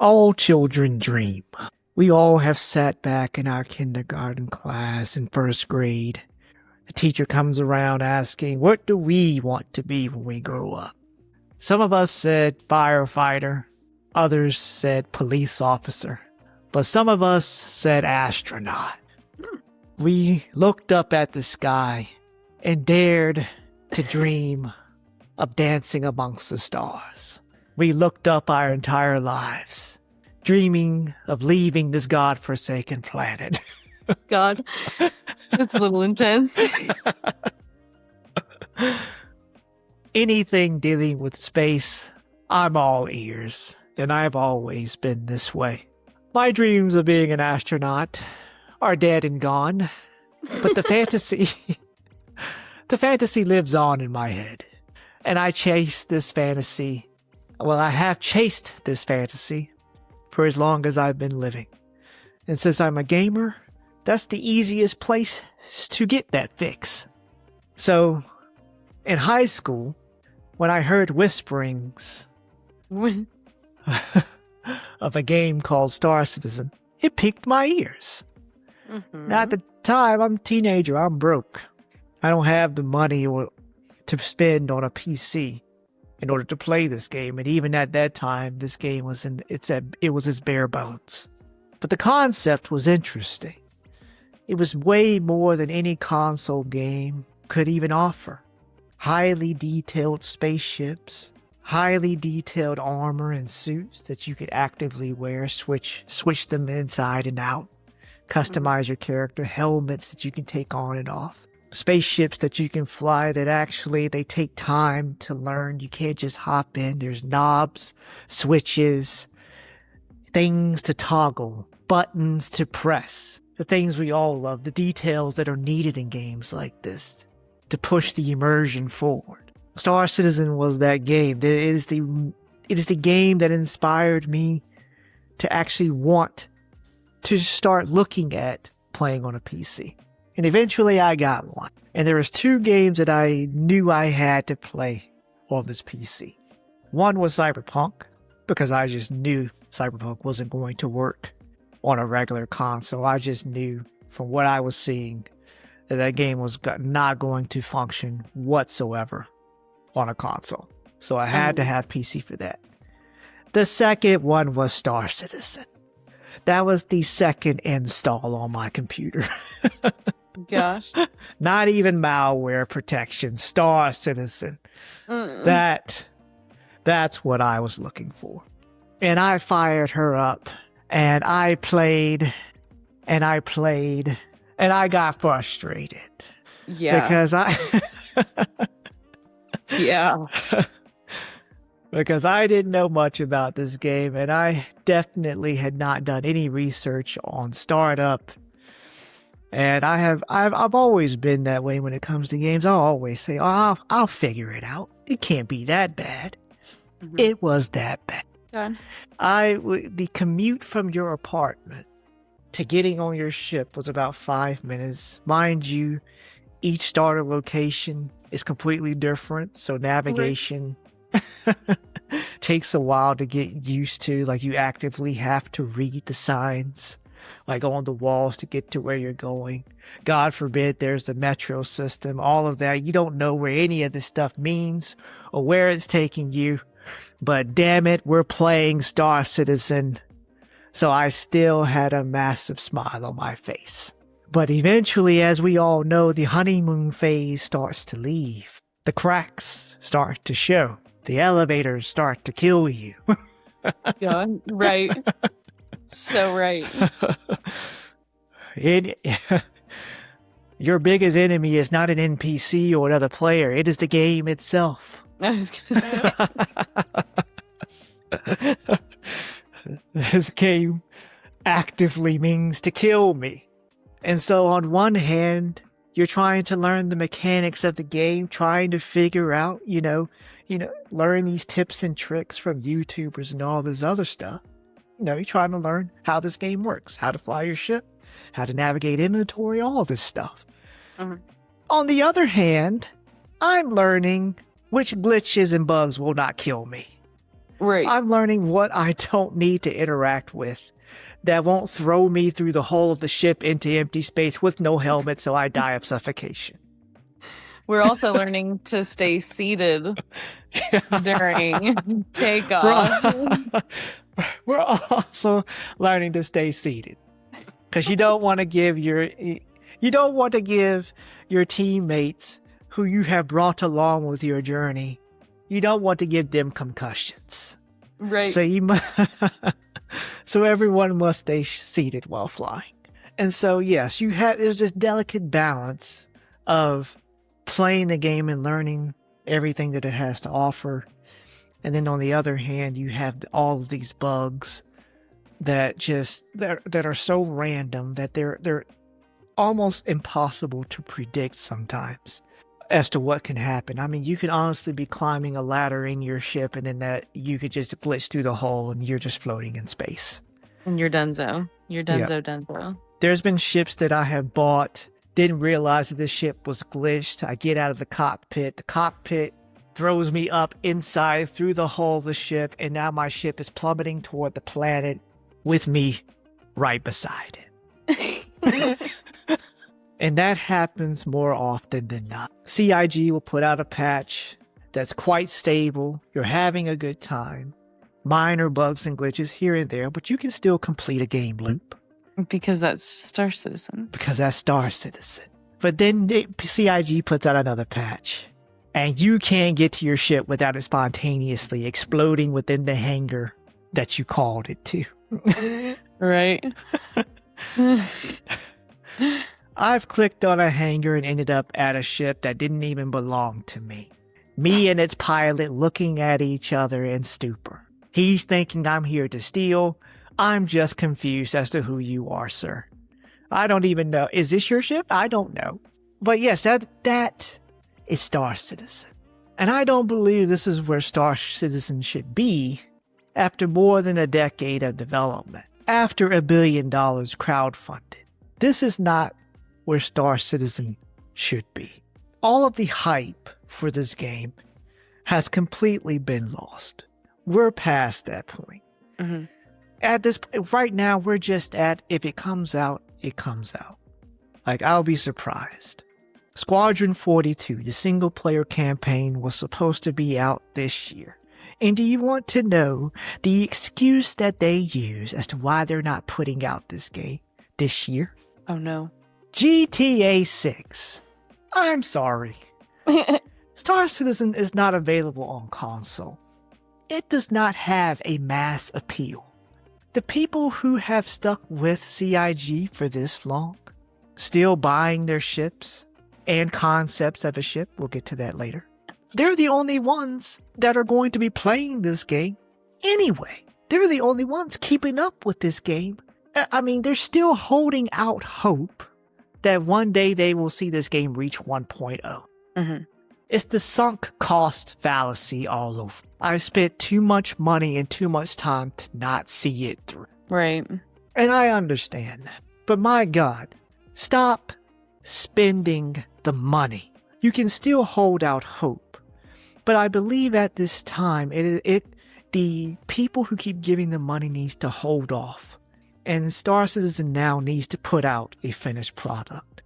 All children dream. We all have sat back in our kindergarten class in first grade. The teacher comes around asking, what do we want to be when we grow up? Some of us said firefighter. Others said police officer. But some of us said astronaut. We looked up at the sky and dared to dream of dancing amongst the stars. We looked up our entire lives, dreaming of leaving this godforsaken planet. God, that's a little intense. Anything dealing with space, I'm all ears, and I've always been this way. My dreams of being an astronaut are dead and gone, but the fantasy lives on in my head, and I chase this fantasy. Well, I have chased this fantasy for as long as I've been living. And since I'm a gamer, that's the easiest place to get that fix. So, in high school, when I heard whisperings of a game called Star Citizen, it piqued my ears. Mm-hmm. Now, at the time, I'm a teenager, I'm broke. I don't have the money to spend on a PC in order to play this game, and even at that time, this game was it was its bare bones. But the concept was interesting. It was way more than any console game could even offer. Highly detailed spaceships, highly detailed armor and suits that you could actively wear, switch them inside and out, customize your character, helmets that you can take on and off. Spaceships that you can fly that actually they take time to learn. You can't just hop in. There's knobs, switches, things to toggle, buttons to press. The things we all love, the details that are needed in games like this to push the immersion forward. Star Citizen was that game. It is the game that inspired me to actually want to start looking at playing on a PC. And eventually I got one. And there was 2 games that I knew I had to play on this PC. One was Cyberpunk, because I just knew Cyberpunk wasn't going to work on a regular console. I just knew from what I was seeing that game was not going to function whatsoever on a console. So I had to have PC for that. The second one was Star Citizen. That was the second install on my computer. Gosh. Not even malware protection. Star Citizen. That's what I was looking for. And I fired her up. And I played. And I got frustrated. Yeah. Because yeah. Because I didn't know much about this game. And I definitely had not done any research on startup. And I've always been that way when it comes to games. I'll always say, oh, I'll figure it out. It can't be that bad. Mm-hmm. It was that bad. Done. The commute from your apartment to getting on your ship was about 5 minutes. Mind you, each starter location is completely different. So navigation takes a while to get used to. Like you actively have to read the signs, like on the walls to get to where you're going. God forbid there's the metro system, all of that. You don't know where any of this stuff means or where it's taking you. But damn it, we're playing Star Citizen. So I still had a massive smile on my face. But eventually, as we all know, the honeymoon phase starts to leave. The cracks start to show. The elevators start to kill you. God, right. So right. Your biggest enemy is not an NPC or another player. It is the game itself. I was going to say. This game actively means to kill me. And so on one hand, you're trying to learn the mechanics of the game, trying to figure out, learn these tips and tricks from YouTubers and all this other stuff. You're trying to learn how this game works, how to fly your ship, how to navigate inventory, all this stuff. Mm-hmm. On the other hand, I'm learning which glitches and bugs will not kill me. Right. I'm learning what I don't need to interact with that won't throw me through the hull of the ship into empty space with no helmet so I die of suffocation. We're also learning to stay seated during takeoff. We're also learning to stay seated because you don't want to give your teammates who you have brought along with your journey, you don't want to give them concussions. Right. So everyone must stay seated while flying. And so yes, there's this delicate balance of playing the game and learning everything that it has to offer. And then on the other hand, you have all of these bugs that are so random that they're almost impossible to predict sometimes as to what can happen. I mean, you could honestly be climbing a ladder in your ship and then that you could just glitch through the hole and you're just floating in space. And you're donezo. You're donezo. There's been ships that I have bought, didn't realize that this ship was glitched. I get out of the cockpit throws me up inside through the hull of the ship, and now my ship is plummeting toward the planet with me right beside it. And that happens more often than not. CIG will put out a patch that's quite stable. You're having a good time. Minor bugs and glitches here and there, but you can still complete a game loop. Because that's Star Citizen. But then CIG puts out another patch. And you can't get to your ship without it spontaneously exploding within the hangar that you called it to. Right. I've clicked on a hangar and ended up at a ship that didn't even belong to me. Me and its pilot looking at each other in stupor. He's thinking I'm here to steal. I'm just confused as to who you are, sir. I don't even know. Is this your ship? I don't know. But yes, that is Star Citizen. And I don't believe this is where Star Citizen should be after more than a decade of development. After $1 billion crowdfunded. This is not where Star Citizen should be. All of the hype for this game has completely been lost. We're past that point. Mm-hmm. At this right now, we're just at, if it comes out, it comes out. Like, I'll be surprised. Squadron 42, the single-player campaign, was supposed to be out this year. And do you want to know the excuse that they use as to why they're not putting out this game this year? Oh, no. GTA 6. I'm sorry. Star Citizen is not available on console. It does not have a mass appeal. The people who have stuck with CIG for this long, still buying their ships and concepts of a ship, we'll get to that later, they're the only ones that are going to be playing this game anyway. They're the only ones keeping up with this game. I mean, they're still holding out hope that one day they will see this game reach 1.0. Mm-hmm. It's the sunk cost fallacy all over. I've spent too much money and too much time to not see it through. Right. And I understand that. But my God, stop spending the money. You can still hold out hope. But I believe at this time, the people who keep giving the money needs to hold off. And Star Citizen now needs to put out a finished product.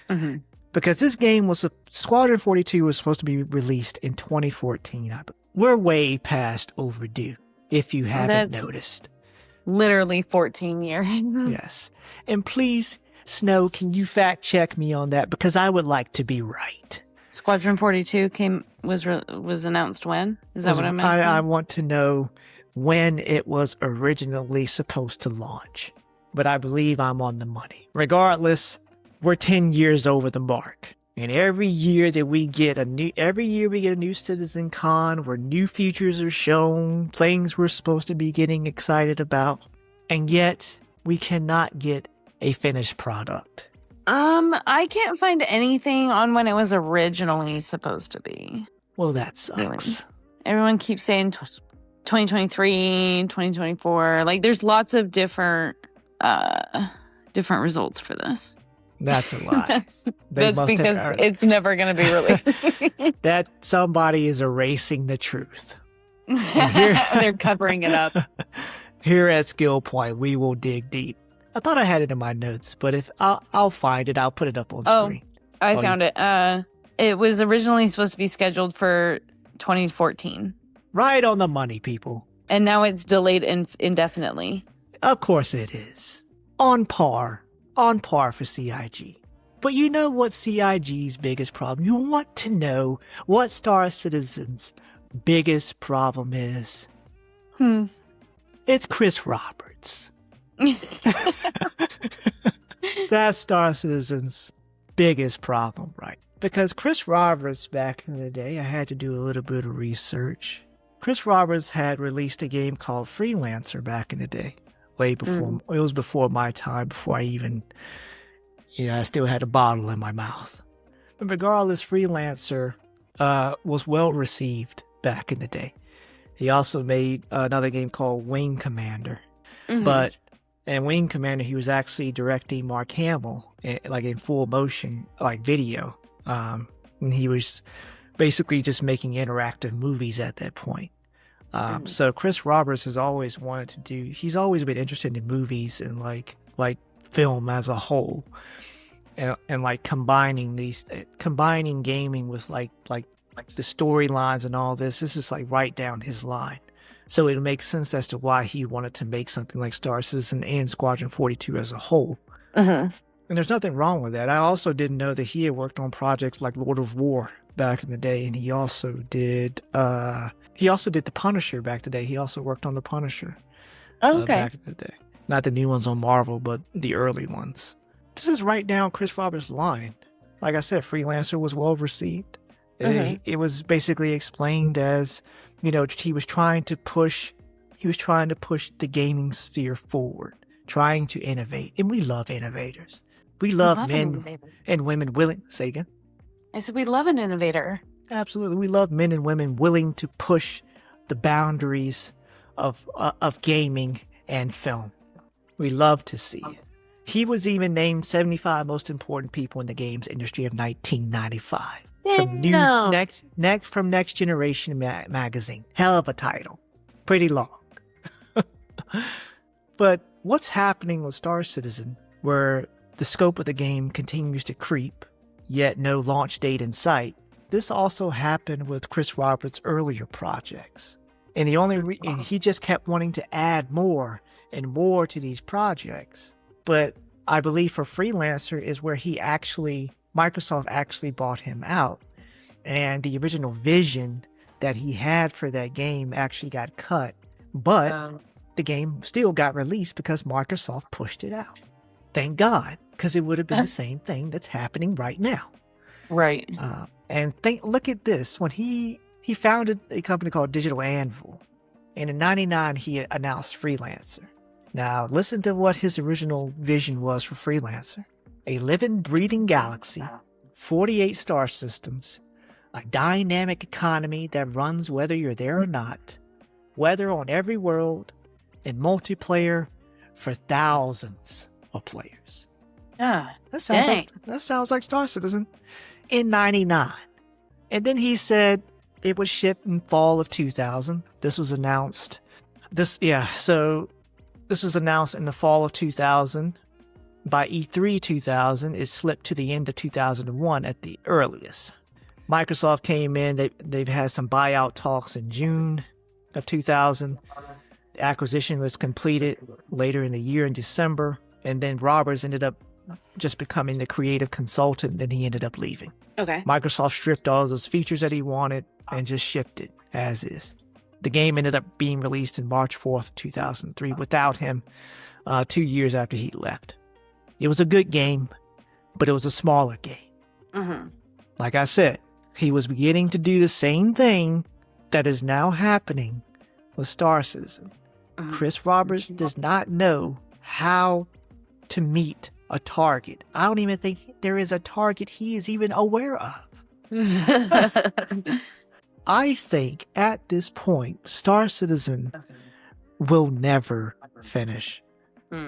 Mm-hmm. Because this game Squadron 42 was supposed to be released in 2014. We're way past overdue, if you haven't noticed. Literally 14 years. Yes. And please, Snow, can you fact check me on that? Because I would like to be right. Squadron 42 was announced when? Is that what I'm asking? I want to know when it was originally supposed to launch. But I believe I'm on the money. Regardless, we're 10 years over the mark. And every year we get a new Citizen Con where new features are shown, things we're supposed to be getting excited about, and yet we cannot get a finished product. I can't find anything on when it was originally supposed to be. Well, that sucks. Really. Everyone keeps saying 2023, 2024. Like, there's lots of different results for this. That's a lie. That's because it's never going to be released. That somebody is erasing the truth. And here, they're covering it up. Here at Skill Point, we will dig deep. I thought I had it in my notes, but if I'll find it, I'll put it up on screen. I found it. It was originally supposed to be scheduled for 2014. Right on the money, people. And now it's delayed indefinitely. Of course it is. On par for CIG. But you know what CIG's biggest problem? You want to know what Star Citizen's biggest problem is? It's Chris Roberts. That's Star Citizen's biggest problem, right? Because Chris Roberts, back in the day, I had to do a little bit of research. Chris Roberts had released a game called Freelancer back in the day. Way before, it was before my time, before I even, I still had a bottle in my mouth. But regardless, Freelancer was well received back in the day. He also made another game called Wing Commander. But in Wing Commander, he was actually directing Mark Hamill, in full motion, video. And he was basically just making interactive movies at that point. So Chris Roberts has always wanted to he's always been interested in movies and like film as a whole, and combining gaming with like the storylines and all this. This is right down his line. So it makes sense as to why he wanted to make something like Star Citizen and Squadron 42 as a whole. And there's nothing wrong with that. I also didn't know that he had worked on projects like Lord of War back in the day, and he also did The Punisher back in the day. He also worked on The Punisher. Back in the day. Not the new ones on Marvel, but the early ones. This is right down Chris Roberts' line. Like I said, Freelancer was well received. It was basically explained as, he was trying to push the gaming sphere forward, trying to innovate. And we love innovators. We love men and women willing. Say again? I said we love an innovator. Absolutely. We love men and women willing to push the boundaries of gaming and film. We love to see it. He was even named 75 most important people in the games industry of 1995. From Next Generation magazine. Hell of a title. Pretty long. But what's happening with Star Citizen, where the scope of the game continues to creep, yet no launch date in sight? This also happened with Chris Roberts' earlier projects. And he just kept wanting to add more and more to these projects. But I believe for Freelancer is where Microsoft actually bought him out. And the original vision that he had for that game actually got cut. But the game still got released because Microsoft pushed it out. Thank God, because it would have been the same thing that's happening right now. Right. And look at this. When he founded a company called Digital Anvil, and in 1999 he announced Freelancer. Now listen to what his original vision was for Freelancer. A living, breathing galaxy, 48 star systems, a dynamic economy that runs whether you're there or not, weather on every world, and multiplayer for thousands of players. That sounds like Star Citizen in 99. And then he said it was shipped in fall of 2000. This was announced. This was announced in the fall of 2000. By E3 2000, it slipped to the end of 2001 at the earliest. Microsoft came in. They've had some buyout talks in June of 2000. The acquisition was completed later in the year in December. And then Roberts ended up just becoming the creative consultant. Then he ended up leaving. Okay. Microsoft stripped all those features that he wanted and just shipped it as is. The game ended up being released in March 4th, 2003 without him 2 years after he left. It was a good game, but it was a smaller game. Like I said, he was beginning to do the same thing that is now happening with Star Citizen. Chris Roberts does not know how to meet a target. I don't even think there is a target he is even aware of. I think at this point, Star Citizen will never finish.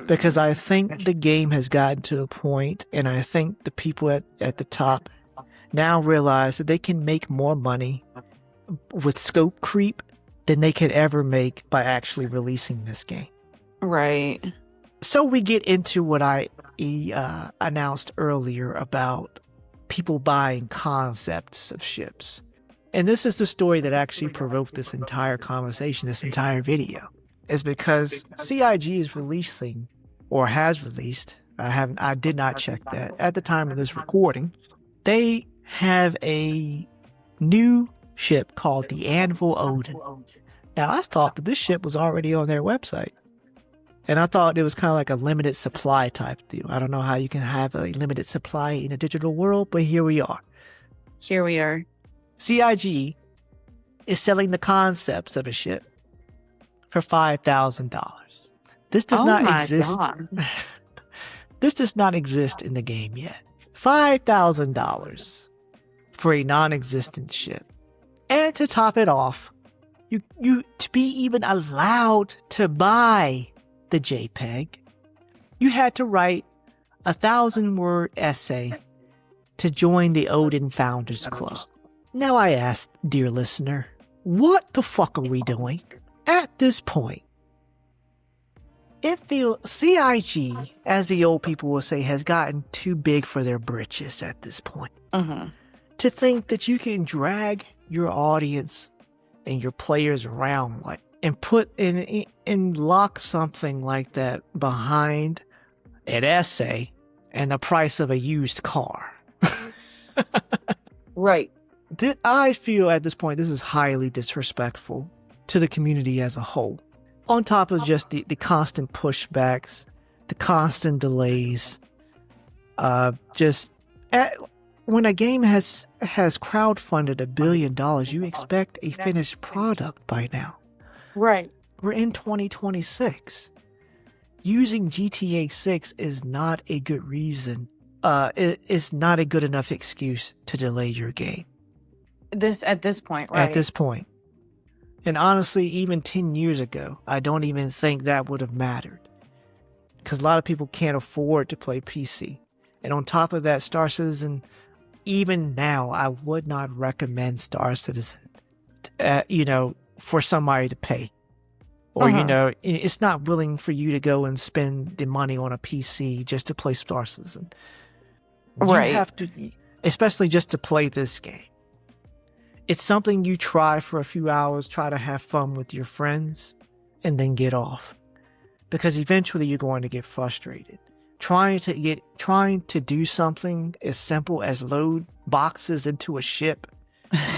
Because I think the game has gotten to a point, and I think the people at the top now realize that they can make more money with scope creep than they could ever make by actually releasing this game. Right. So we get into what I announced earlier about people buying concepts of ships. And this is the story that actually provoked this entire conversation, this entire video. Is because CIG is releasing, or has released, I did not check that at the time of this recording, they have a new ship called the Anvil Odin. Now, I thought that this ship was already on their website. And I thought it was kind of like a limited supply type deal. I don't know how you can have a limited supply in a digital world, but here we are. Here we are. CIG is selling the concepts of a ship for $5,000. This does not exist. This does not exist in the game yet. $5,000 for a non-existent ship. And to top it off, you to be even allowed to buy the JPEG, you had to write a 1,000-word essay to join the Odin Founders Club. Now I ask, dear listener, what the fuck are we doing? At this point, it feels CIG, as the old people will say, has gotten too big for their britches at this point. To think that you can drag your audience and your players around like and put in and lock something like that behind an essay and the price of a used car. Right. I feel at this point this is highly disrespectful to the community as a whole. On top of just the constant pushbacks, the constant delays, when a game has crowdfunded $1 billion, you expect a finished product by now. Right. We're in 2026. Using GTA 6 is not a good reason. It's not a good enough excuse to delay your game. At this point, right? At this point. And honestly, even 10 years ago, I don't even think that would have mattered. Because a lot of people can't afford to play PC. And on top of that, Star Citizen, even now, I would not recommend Star Citizen, for somebody to pay. Or, it's not willing for you to go and spend the money on a PC just to play Star Citizen. Right. You have to, especially just to play this game. It's something you try for a few hours, try to have fun with your friends, and then get off. Because eventually you're going to get frustrated. Trying to do something as simple as load boxes into a ship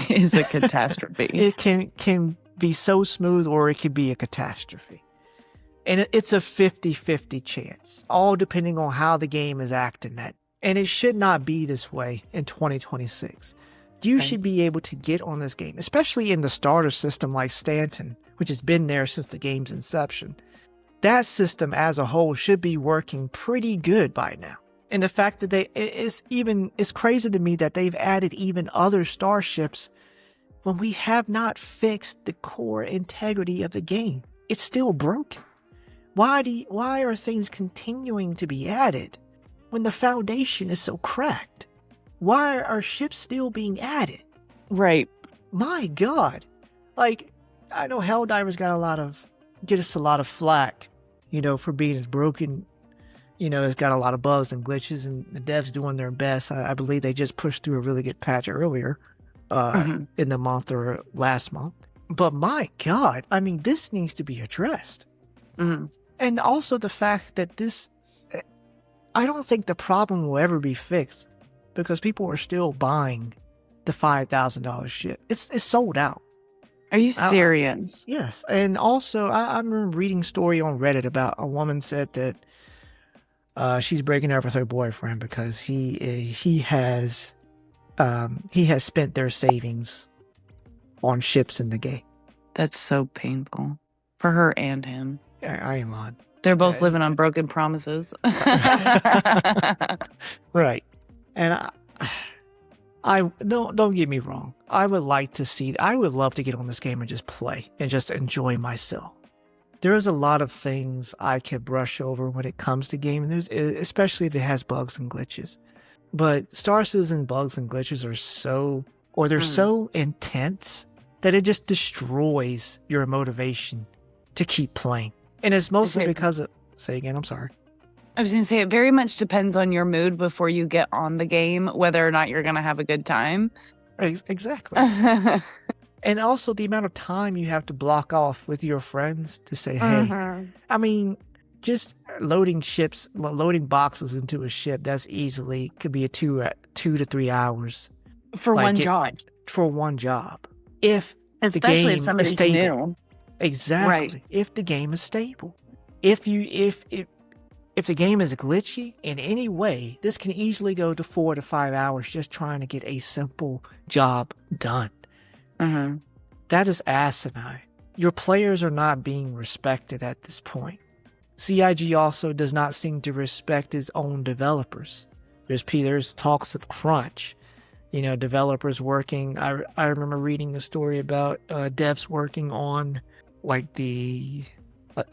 is a catastrophe. It can be so smooth, or it could be a catastrophe. And it's a 50-50 chance, all depending on how the game is acting that. And it should not be this way in 2026. You should be able to get on this game, especially in the starter system like Stanton, which has been there since the game's inception. That system as a whole should be working pretty good by now. And the fact that it's crazy to me that they've added even other starships when we have not fixed the core integrity of the game. It's still broken. Why are things continuing to be added when the foundation is so cracked? Why are ships still being added? Right. My God. Like, I know Helldivers get us a lot of flack, for being as broken. It's got a lot of bugs and glitches, and the devs doing their best. I believe they just pushed through a really good patch earlier in the month or last month. But my God, I mean, this needs to be addressed. And also the fact that I don't think the problem will ever be fixed because people are still buying the $5,000 ship. It's sold out. Are you serious? Yes. And also, I remember reading a story on Reddit about a woman said that she's breaking up with her boyfriend because he has spent their savings on ships in the game. That's so painful for her and him. I ain't lying. They're both living on broken promises. Right. And I don't get me wrong. I would love to get on this game and just play and just enjoy myself. There's a lot of things I can brush over when it comes to gaming, especially if it has bugs and glitches. But Star Citizen bugs and glitches are so intense that it just destroys your motivation to keep playing. And it's mostly because of... Say again, I'm sorry. I was going to say it very much depends on your mood before you get on the game, whether or not you're going to have a good time. Exactly. And also the amount of time you have to block off with your friends to say, hey, I mean, just loading boxes into a ship, that's easily could be a 2 to 3 hours. For one job. For one job. If Especially the game if somebody's is stable. New. Exactly. Right. If the game is stable. If the game is glitchy in any way, this can easily go to 4 to 5 hours just trying to get a simple job done. That is asinine. Your players are not being respected at this point. CIG also does not seem to respect its own developers. There's talks of crunch. You know, developers working. I remember reading a story about devs working on like the...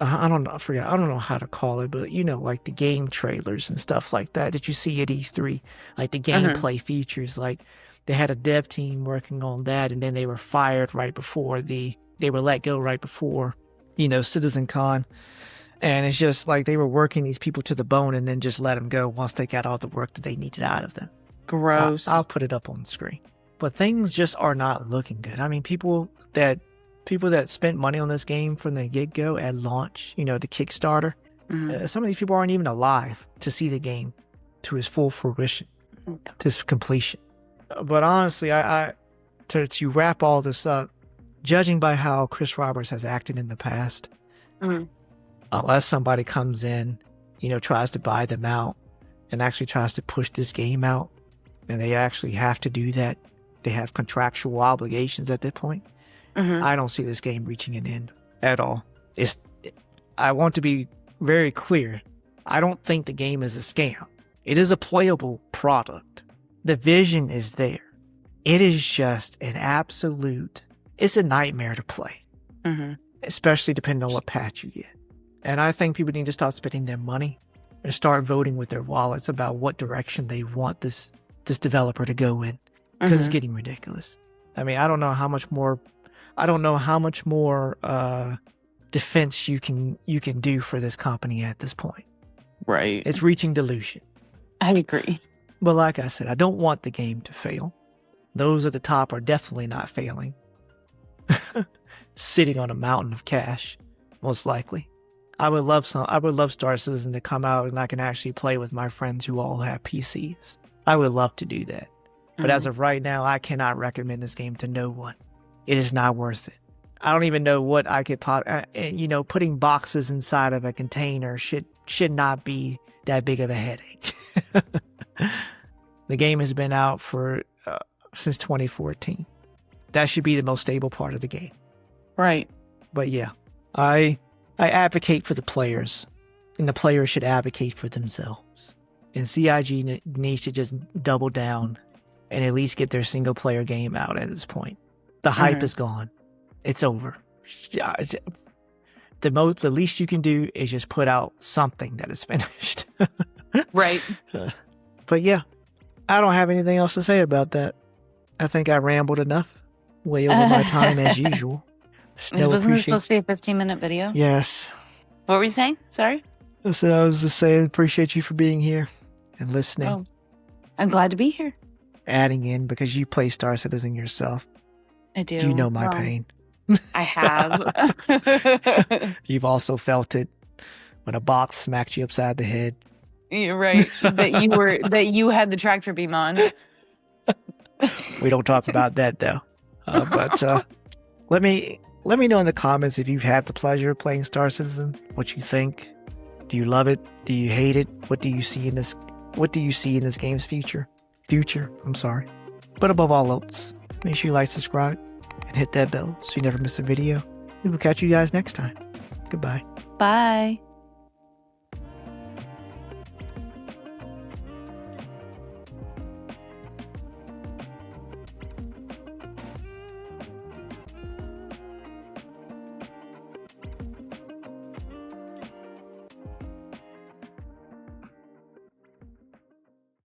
I don't know, I forgot. I don't know how to call it, but you know, like the game trailers and stuff like that you see at E3, like the gameplay features. Like they had a dev team working on that, and then they were fired right before they were let go right before, you know, CitizenCon. And it's just like they were working these people to the bone and then just let them go once they got all the work that they needed out of them. Gross. I'll put it up on the screen. But things just are not looking good. I mean, people that spent money on this game from the get-go at launch, you know, the Kickstarter, some of these people aren't even alive to see the game to its full fruition, to its completion. But honestly, to wrap all this up, judging by how Chris Roberts has acted in the past, unless somebody comes in, you know, tries to buy them out and actually tries to push this game out, and they actually have to do that, they have contractual obligations at that point, I don't see this game reaching an end at all. I want to be very clear. I don't think the game is a scam. It is a playable product. The vision is there. It is just an absolute... It's a nightmare to play. Especially depending on what patch you get. And I think people need to stop spending their money and start voting with their wallets about what direction they want this developer to go in. Because it's getting ridiculous. I mean, I don't know how much more defense you can do for this company at this point. Right. It's reaching delusion. I agree. But like I said, I don't want the game to fail. Those at the top are definitely not failing. Sitting on a mountain of cash, most likely. I would love Star Citizen to come out and I can actually play with my friends who all have PCs. I would love to do that. But as of right now, I cannot recommend this game to no one. It is not worth it. I don't even know what I could putting boxes inside of a container should not be that big of a headache. The game has been out since 2014. That should be the most stable part of the game. Right. But yeah, I advocate for the players, and the players should advocate for themselves. And CIG needs to just double down and at least get their single player game out at this point. The hype is gone. It's over. The least you can do is just put out something that is finished. Right. But yeah, I don't have anything else to say about that. I think I rambled enough. Way over my time as usual. Wasn't this supposed to be a 15-minute video? Yes. What were you saying? Sorry? So I was just saying, appreciate you for being here and listening. Oh, I'm glad to be here. Adding in because you play Star Citizen yourself. I do. You know my pain. I have. You've also felt it when a box smacked you upside the head. You're right. That you had the tractor beam on. We don't talk about that though. But let me know in the comments if you've had the pleasure of playing Star Citizen. What you think? Do you love it? Do you hate it? What do you see in this game's future? I'm sorry. But above all else, make sure you like, subscribe, and hit that bell so you never miss a video. We will catch you guys next time. Goodbye. Bye.